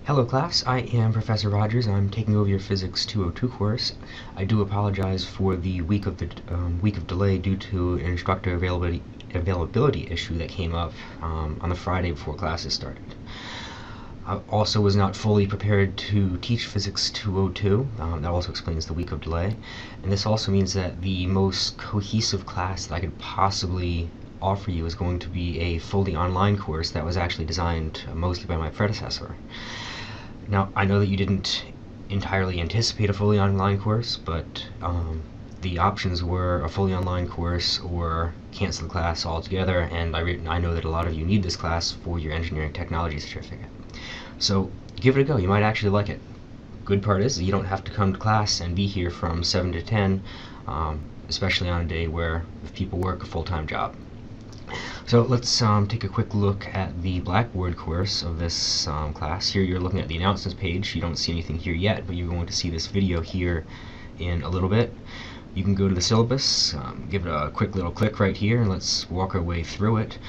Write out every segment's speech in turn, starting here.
Hello class, I am Professor Rogers. I'm taking over your Physics 202 course. I do apologize for the week of delay due to an instructor availability issue that came up on the Friday before classes started. I also was not fully prepared to teach Physics 202. That also explains the week of delay. And this also means that the most cohesive class that I could possibly offer you is going to be a fully online course that was actually designed mostly by my predecessor. Now, I know that you didn't entirely anticipate a fully online course, but the options were a fully online course or cancel the class altogether, and I know that a lot of you need this class for your engineering technology certificate. So give it a go. You might actually like it. Good part is you don't have to come to class and be here from 7 to 10, especially on a day where people work a full-time job. So let's take a quick look at the Blackboard course of this class. Here you're looking at the announcements page. You don't see anything here yet, but you're going to see this video here in a little bit. You can go to the syllabus, give it a quick little click right here, and let's walk our way through it.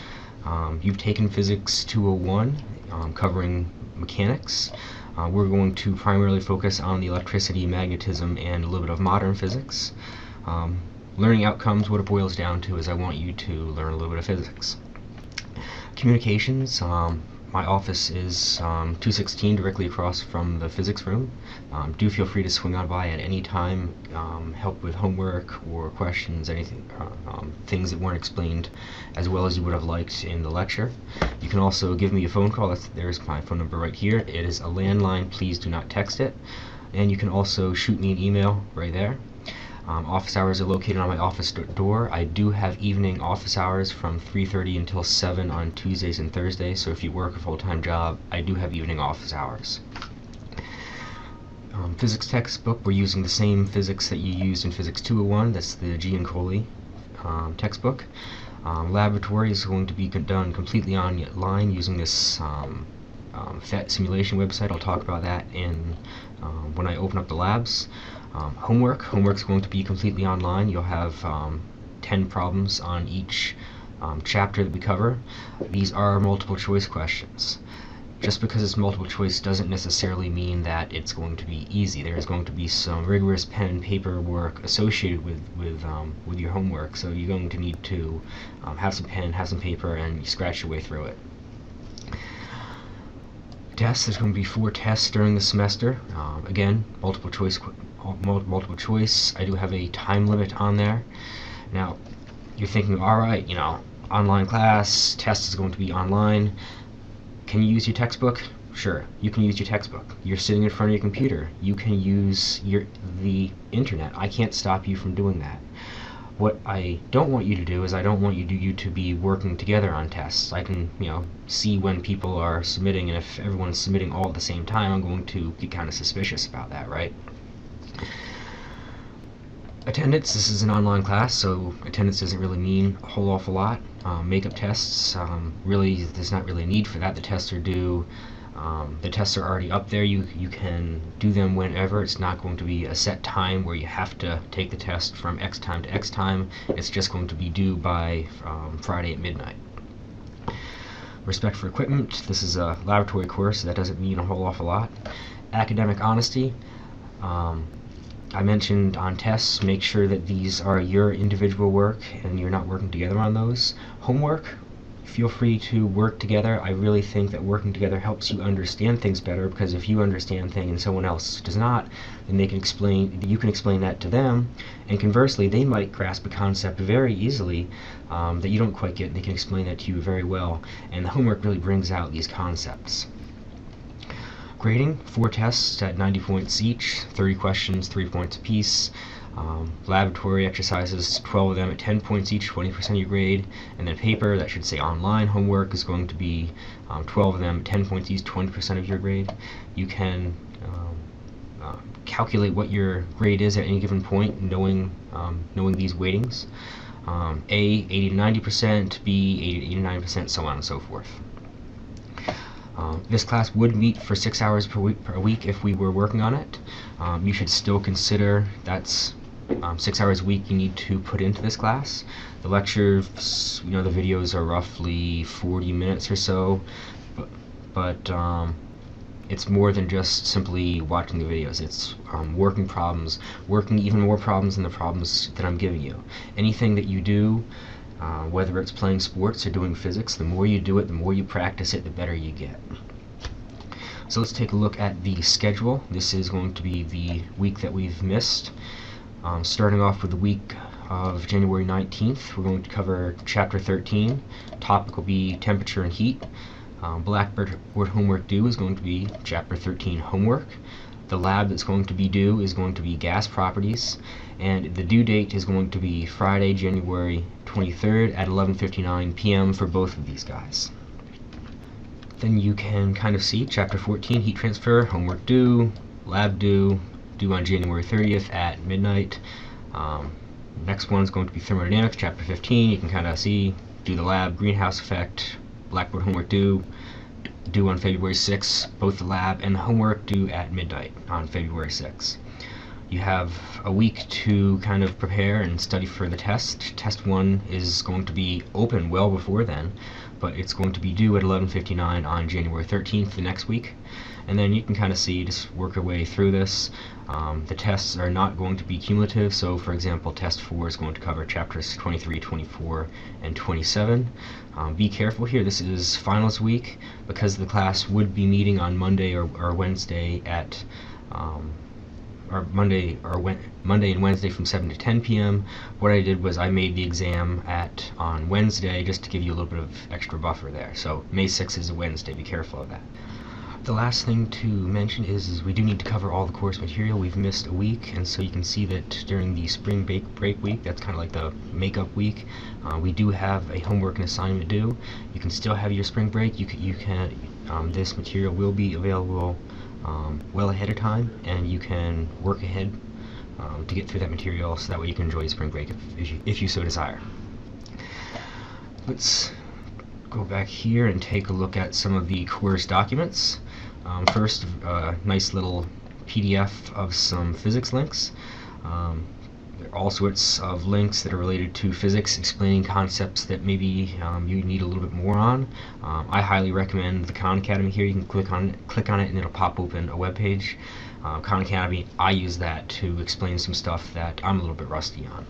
You've taken Physics 201, covering mechanics. We're going to primarily focus on the electricity, magnetism, and a little bit of modern physics. Learning outcomes, what it boils down to is I want you to learn a little bit of physics. Communications, my office is 216 directly across from the physics room. Do feel free to swing on by at any time, help with homework or questions, anything, things that weren't explained as well as you would have liked in the lecture. You can also give me a phone call. There's my phone number right here. It is a landline. Please do not text it. And you can also shoot me an email right there. Office hours are located on my office door. I do have evening office hours from 3:30 until 7 on Tuesdays and Thursdays, so if you work a full-time job, I do have evening office hours. Physics textbook, we're using the same physics that you used in Physics 201. That's the G and Coley textbook. Laboratory is going to be done completely online using this PhET simulation website. I'll talk about that when I open up the labs. Homework's going to be completely online. You'll have 10 problems on each chapter that we cover. These are multiple choice questions. Just because it's multiple choice doesn't necessarily mean that it's going to be easy. There is going to be some rigorous pen and paper work associated with your homework, so you're going to need to have some pen, have some paper, and you scratch your way through it. Tests, there's going to be 4 tests during the semester. Again, multiple choice. I do have a time limit on there. Now, you're thinking, alright, online class, test is going to be online. Can you use your textbook? Sure, you can use your textbook. You're sitting in front of your computer. You can use the internet. I can't stop you from doing that. What I don't want you to do is I don't want you to be working together on tests. I can, see when people are submitting, and if everyone's submitting all at the same time, I'm going to be kind of suspicious about that, right? Attendance, this is an online class, so attendance doesn't really mean a whole awful lot. Makeup tests, really, there's not really a need for that. The tests are due. The tests are already up there. You can do them whenever. It's not going to be a set time where you have to take the test from X time to X time. It's just going to be due by Friday at midnight. Respect for equipment. This is a laboratory course, so that doesn't mean a whole awful lot. Academic honesty. I mentioned on tests, make sure that these are your individual work and you're not working together on those. Homework, feel free to work together. I really think that working together helps you understand things better, because if you understand things and someone else does not, then you can explain that to them, and conversely, they might grasp a concept very easily that you don't quite get, and they can explain that to you very well, and the homework really brings out these concepts. Grading, 4 tests at 90 points each, 30 questions, 3 points apiece. Laboratory exercises, 12 of them at 10 points each, 20% of your grade. And then paper, that should say online homework, is going to be 12 of them at 10 points each, 20% of your grade. You can calculate what your grade is at any given point, knowing these weightings. A, 80 to 90%, B, 80 to 89%, so on and so forth. This class would meet for 6 hours per week if we were working on it. You should still consider that's 6 hours a week you need to put into this class. The lectures, the videos are roughly 40 minutes or so, but it's more than just simply watching the videos. It's working problems, working even more problems than the problems that I'm giving you. Anything that you do, whether it's playing sports or doing physics, the more you do it, the more you practice it, the better you get. So let's take a look at the schedule. This is going to be the week that we've missed. Starting off with the week of January 19th, we're going to cover Chapter 13. Topic will be temperature and heat. Blackboard homework due is going to be Chapter 13 homework. The lab that's going to be due is going to be gas properties, and the due date is going to be Friday, January 23rd at 11:59 p.m. for both of these guys. Then you can kind of see Chapter 14 heat transfer, homework due, lab due on January 30th at midnight. Next one's going to be thermodynamics, Chapter 15. You can kind of see, do the lab, greenhouse effect, Blackboard homework due on February 6th, both the lab and the homework due at midnight on February 6th. You have a week to kind of prepare and study for the test. Test 1 is going to be open well before then, but it's going to be due at 11:59 on January 13th, the next week. And then you can kind of see, just work your way through this. The tests are not going to be cumulative, so for example, Test 4 is going to cover Chapters 23, 24, and 27. Be careful here, this is finals week, because the class would be meeting on Monday or Wednesday at Monday and Wednesday from 7 to 10 p.m. What I did was I made the exam on Wednesday just to give you a little bit of extra buffer there. So May 6th is a Wednesday, be careful of that. The last thing to mention is we do need to cover all the course material. We've missed a week, and so you can see that during the spring break week, that's kind of like the makeup week, we do have a homework and assignment due. You can still have your spring break. This material will be available well ahead of time, and you can work ahead to get through that material, so that way you can enjoy your spring break if you so desire. Let's go back here and take a look at some of the course documents. First, a nice little PDF of some physics links. There are all sorts of links that are related to physics, explaining concepts that maybe you need a little bit more on. I highly recommend the Khan Academy here. You can click on it and it'll pop open a web page. Khan Academy, I use that to explain some stuff that I'm a little bit rusty on.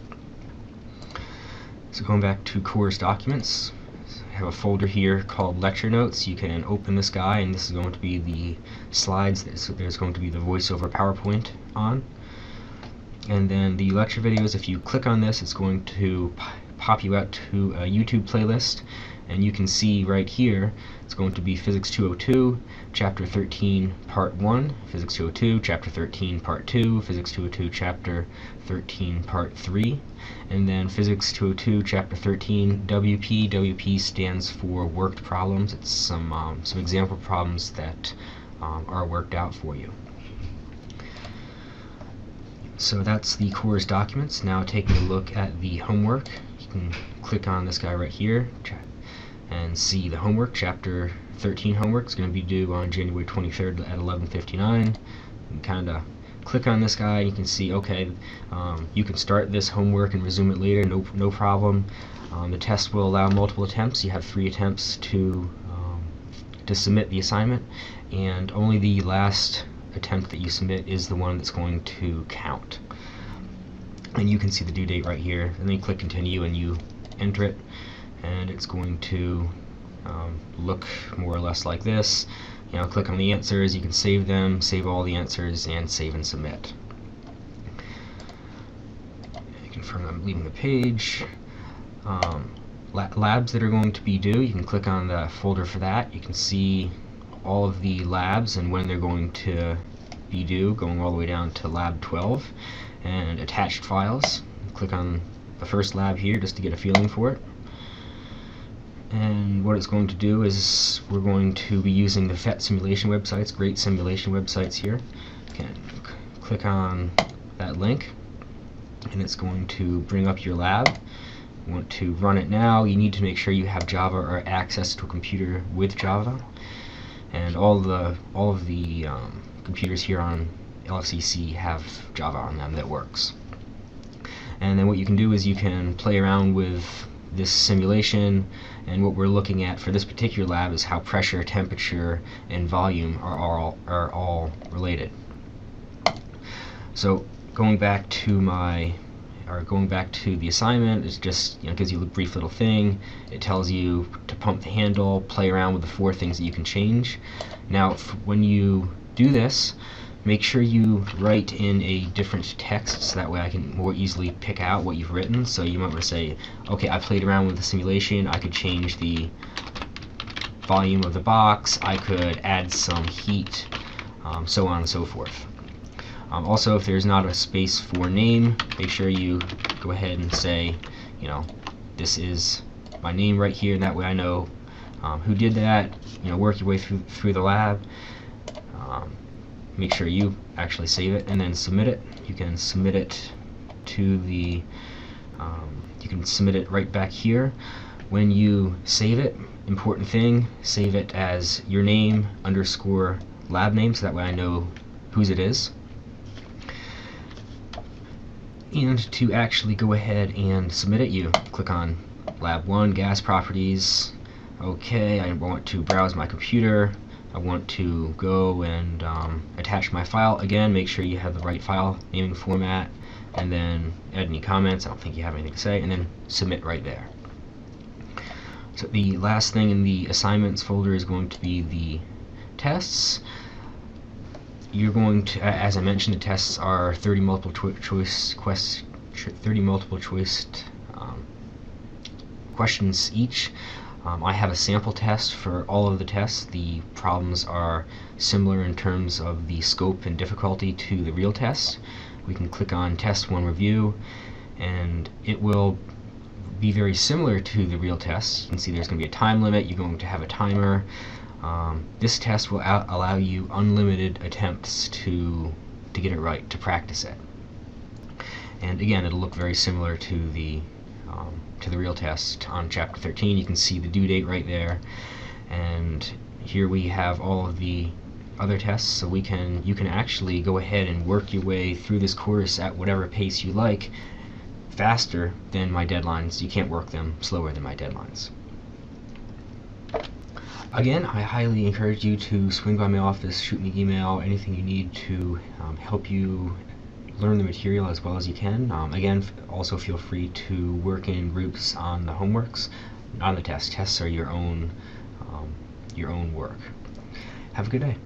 So going back to course documents, I have a folder here called lecture notes. You can open this guy, and this is going to be the slides that there's going to be the voiceover PowerPoint on. And then the lecture videos, if you click on this, it's going to pop you out to a YouTube playlist, and you can see right here it's going to be Physics 202, Chapter 13, Part 1, Physics 202, Chapter 13, Part 2, Physics 202, Chapter 13, Part 3, and then Physics 202, Chapter 13, WP. WP stands for worked problems. It's some example problems that are worked out for you. So that's the course documents. Now taking a look at the homework, you can click on this guy right here and see the homework. Chapter 13 homework is going to be due on January 23rd at 11:59. You kind of click on this guy and you can see, okay, you can start this homework and resume it later, no problem. The test will allow multiple attempts. You have 3 attempts to submit the assignment, and only the last attempt that you submit is the one that's going to count. And you can see the due date right here, and then you click continue and you enter it, and it's going to look more or less like this. Click on the answers, you can save them, save all the answers, and save and submit. Confirm I'm leaving the page. Labs that are going to be due, you can click on the folder for that. You can see all of the labs and when they're going to be due, going all the way down to lab 12, and attached files. Click on the first lab here just to get a feeling for it. And what it's going to do is we're going to be using the PhET simulation websites, great simulation websites here. You can click on that link and it's going to bring up your lab. You want to run it now, you need to make sure you have Java or access to a computer with Java. And all of the computers here on LFCC have Java on them that works. And then what you can do is you can play around with this simulation, and what we're looking at for this particular lab is how pressure, temperature, and volume are all related. So going back to the assignment, it just gives you a brief little thing. It tells you to pump the handle, play around with the 4 things that you can change. Now, when you do this, make sure you write in a different text so that way I can more easily pick out what you've written. So you might want to say, okay, I played around with the simulation, I could change the volume of the box, I could add some heat, so on and so forth. Also, if there's not a space for name, make sure you go ahead and say, this is my name right here, and that way I know who did that. Work your way through the lab. Make sure you actually save it and then submit it. You can submit it to the you can submit it right back here. When you save it, important thing, save it as your name _ lab name, so that way I know whose it is. And to actually go ahead and submit it, you click on Lab 1, Gas Properties. Okay, I want to browse my computer. I want to go and attach my file. Again, make sure you have the right file naming format, and then add any comments. I don't think you have anything to say, and then submit right there. So the last thing in the assignments folder is going to be the tests. You're going to, as I mentioned, the tests are 30 multiple choice questions each. I have a sample test for all of the tests. The problems are similar in terms of the scope and difficulty to the real test. We can click on Test 1 Review, and it will be very similar to the real test. You can see there's going to be a time limit. You're going to have a timer. This test will allow you unlimited attempts to get it right, to practice it. And again, it'll look very similar to the real test. On Chapter 13, you can see the due date right there, and here we have all of the other tests. So you can actually go ahead and work your way through this course at whatever pace you like, faster than my deadlines. You can't work them slower than my deadlines. Again, I highly encourage you to swing by my office, shoot me an email, anything you need to help you learn the material as well as you can. Again, also feel free to work in groups on the homeworks, not on the tests. Tests are your own work. Have a good day.